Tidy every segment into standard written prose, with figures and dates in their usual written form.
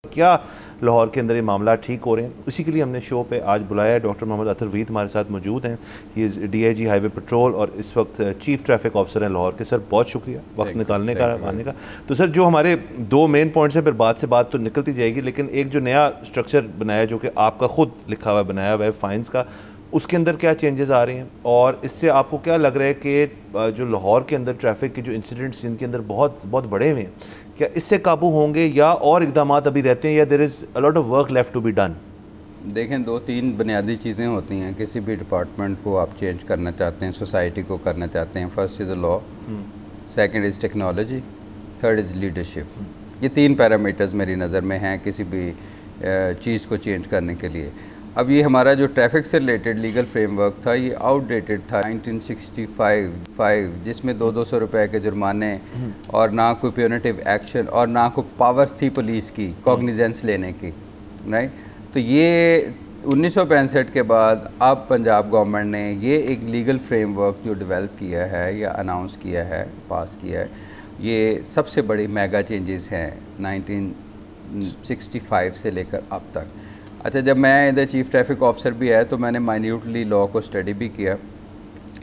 کیا لاہور کے اندر یہ معاملات ٹھیک ہو رہے ہیں؟ اسی کے لیے ہم نے شو پہ آج بلایا ہے ڈاکٹر محمد اطہر وید ہمارے ساتھ موجود ہیں. یہ D I G highway patrol اور اس وقت چیف ٹریفک آفیسر ہیں لاہور کے. سر بہت شکریہ وقت نکالنے کا آنے کا. تو سر جو ہمارے دو مین پوائنٹس ہیں، پھر بات سے بات تو نکلتی جائے گی، لیکن ایک جو نیا اسٹرکچر بنایا جو کہ آپ کا خود لکھا ہوا بنایا ہوا ہے فائنس کا، اس کے اندر کیا چینجز آ رہے ہیں اور اس سے آپ کو کیا لگ رہا ہے کہ جو لاہور کے اندر ٹریفک کے جو انسیڈنٹس جن کے اندر بہت بڑے ہوئے ہیں، کیا اس سے قابو ہوں گے یا اور اقدامات ابھی رہتے ہیں یا there is a lot of work left to be done? دیکھیں، دو تین بنیادی چیزیں ہوتی ہیں کسی بھی ڈپارٹمنٹ کو آپ چینج کرنا چاہتے ہیں، سوسائٹی کو کرنا چاہتے ہیں. First is a law, second is technology, third is leadership. یہ تین پیرامیٹرز میری نظر میں ہیں کسی بھی چیز کو چینج کرنے کے لیے. اب یہ ہمارا جو ٹریفک سے ریلیٹڈ لیگل فریم ورک تھا یہ آؤٹ ڈیٹڈ تھا 1965 جس میں 200 روپے کے جرمانے اور نہ کوئی پیونیٹیو ایکشن اور نہ کوئی پاور تھی پولیس کی کاگنیزنس لینے کی، رائٹ. تو یہ 1965 کے بعد اب پنجاب گورنمنٹ نے یہ ایک لیگل فریم ورک جو ڈیولپ کیا ہے یا اناؤنس کیا ہے، پاس کیا ہے، یہ سب سے بڑی میگا چینجز ہیں 1965 سے لے کر اب تک. اچھا، جب میں ادھر چیف ٹریفک آفیسر بھی ہے تو میں نے مائنیوٹلی لا کو اسٹڈی بھی کیا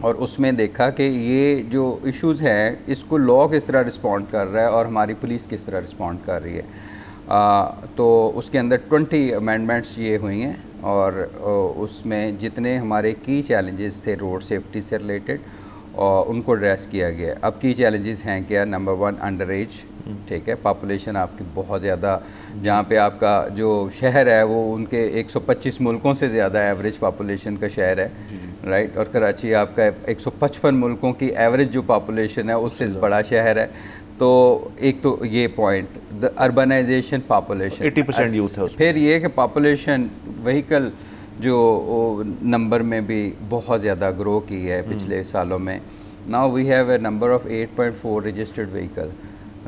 اور اس میں دیکھا کہ یہ جو ایشوز ہیں اس کو لا کس طرح رسپونڈ کر رہا ہے اور ہماری پولیس کس طرح رسپونڈ کر رہی ہے. تو اس کے اندر 20 امینڈمنٹس یہ ہوئی ہیں اور اس میں جتنے ہمارے کی چیلنجز تھے روڈ سیفٹی سے ریلیٹڈ اور ان کو ایڈریس کیا گیا ہے. اب کی چیلنجز ہیں کیا؟ نمبر 1 انڈر ایج، ٹھیک ہے، پاپولیشن آپ کی بہت زیادہ، جہاں پہ آپ کا جو شہر ہے وہ ان کے 125 ملکوں سے زیادہ ایوریج پاپولیشن کا شہر ہے، رائٹ. اور کراچی آپ کا 155 ملکوں کی ایوریج جو پاپولیشن ہے اس سے بڑا شہر ہے. تو ایک تو یہ پوائنٹ اربنائزیشن، پاپولیشن 80% یوتھ ہے. پھر یہ کہ پاپولیشن وہیکل جو نمبر میں بھی بہت زیادہ گرو کی ہے پچھلے سالوں میں. Now we have a number of 8.4 registered vehicle,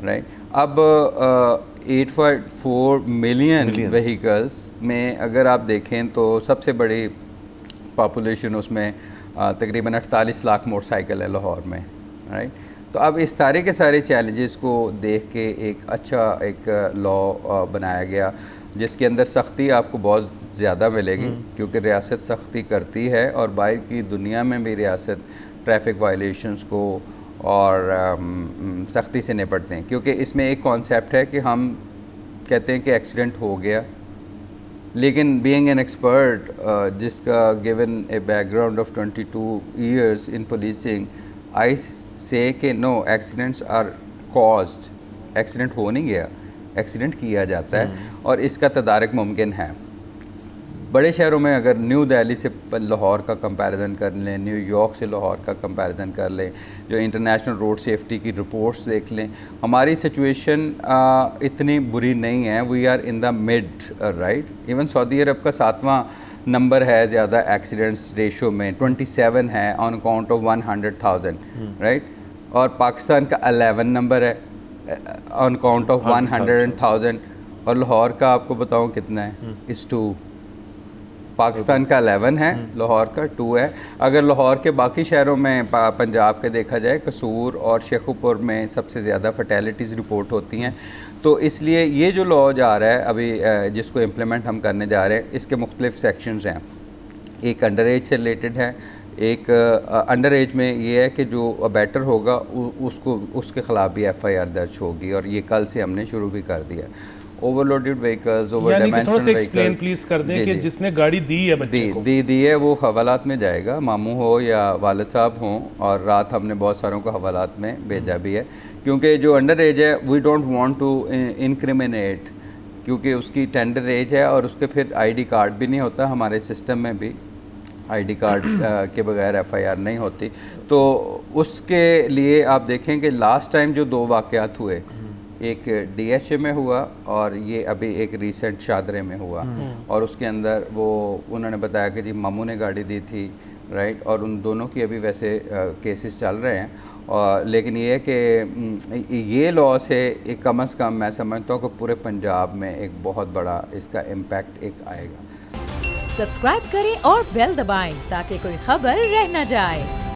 right. اب 8.4 ملین وہیکلس میں اگر آپ دیکھیں تو سب سے بڑی پاپولیشن اس میں تقریباً 48 لاکھ موٹر سائیکل ہے لاہور میں، رائٹ. تو اب اس سارے کے سارے چیلنجز کو دیکھ کے ایک اچھا ایک لا بنایا گیا جس کے اندر سختی آپ کو بہت زیادہ ملے گی کیونکہ ریاست سختی کرتی ہے اور باہر کی دنیا میں بھی ریاست ٹریفک وائلیشنز کو اور سختی سے نپٹتے ہیں. کیونکہ اس میں ایک کانسیپٹ ہے کہ ہم کہتے ہیں کہ ایکسیڈنٹ ہو گیا، لیکن بینگ این ایکسپرٹ جس کا گیون اے بیک گراؤنڈ of 22 years in policing, I say کہ no, accidents are caused. Accident ہو نہیں گیا، ایکسیڈنٹ کیا جاتا ہے اور اس کا تدارک ممکن ہے. بڑے شہروں میں اگر نیو دہلی سے لاہور کا کمپیریزن کر لیں، نیو یارک سے لاہور کا کمپیریزن کر لیں، جو انٹرنیشنل روڈ سیفٹی کی رپورٹس دیکھ لیں، ہماری سچویشن اتنی بری نہیں ہے. We are in the mid, right. Even Saudi Arab کا 7واں نمبر ہے زیادہ ایکسیڈنٹس ریشو میں، 27 ہے آن اکاؤنٹ آف 100,000، رائٹ. اور پاکستان کا 11 نمبر ہے آن اکاؤنٹ آف 100,000 اور لاہور کا آپ کو بتاؤں کتنا ہے؟ اس 2. پاکستان کا 11 ہے، لاہور کا 2 ہے. اگر لاہور کے باقی شہروں میں پنجاب کے دیکھا جائے، قصور اور شیخوپور میں سب سے زیادہ فٹیلٹیز رپورٹ ہوتی ہیں. تو اس لیے یہ جو لا جا رہا ہے ابھی جس کو امپلیمنٹ ہم کرنے جا رہے ہیں، اس کے مختلف سیکشنز ہیں. ایک انڈر ایج سے ریلیٹڈ ہے. ایک انڈر ایج میں یہ ہے کہ جو بیٹر ہوگا اس کے خلاف بھی ایف آئی آر درج ہوگی اور یہ کل سے ہم نے شروع بھی کر دیا. Over loaded vehicles, over dimensional vehicles, please کر دیں کہ جس نے گاڑی دی ہے بچے کو دی ہے وہ حوالات میں جائے گا، ماموں ہو یا والد صاحب ہوں. اور رات ہم نے بہت ساروں کو حوالات میں بھیجا بھی ہے کیونکہ جو انڈر ایج ہے وی ڈونٹ وانٹ ٹو انکریمنیٹ، کیونکہ اس کی ٹینڈر ایج ہے اور اس کے پھر آئی ڈی کارڈ بھی نہیں ہوتا. ہمارے سسٹم میں بھی آئی ڈی کارڈ کے بغیر ایف آئی آر نہیں ہوتی. تو اس کے لیے آپ دیکھیں کہ لاسٹ ٹائم جو 2 واقعات ہوئے، ایک ڈی ایچ اے میں ہوا اور یہ ابھی ایک ریسنٹ شادرے میں ہوا، اور اس کے اندر وہ انہوں نے بتایا کہ جی ماموں نے گاڑی دی تھی، رائٹ. اور ان دونوں کی ابھی ویسے کیسز چل رہے ہیں. لیکن یہ ہے کہ یہ لا سے ایک کم از کم میں سمجھتا ہوں کہ پورے پنجاب میں ایک بہت بڑا اس کا امپیکٹ ایک آئے گا. سبسکرائب کریں اور بیل دبائیں تاکہ کوئی خبر رہ نہ جائے.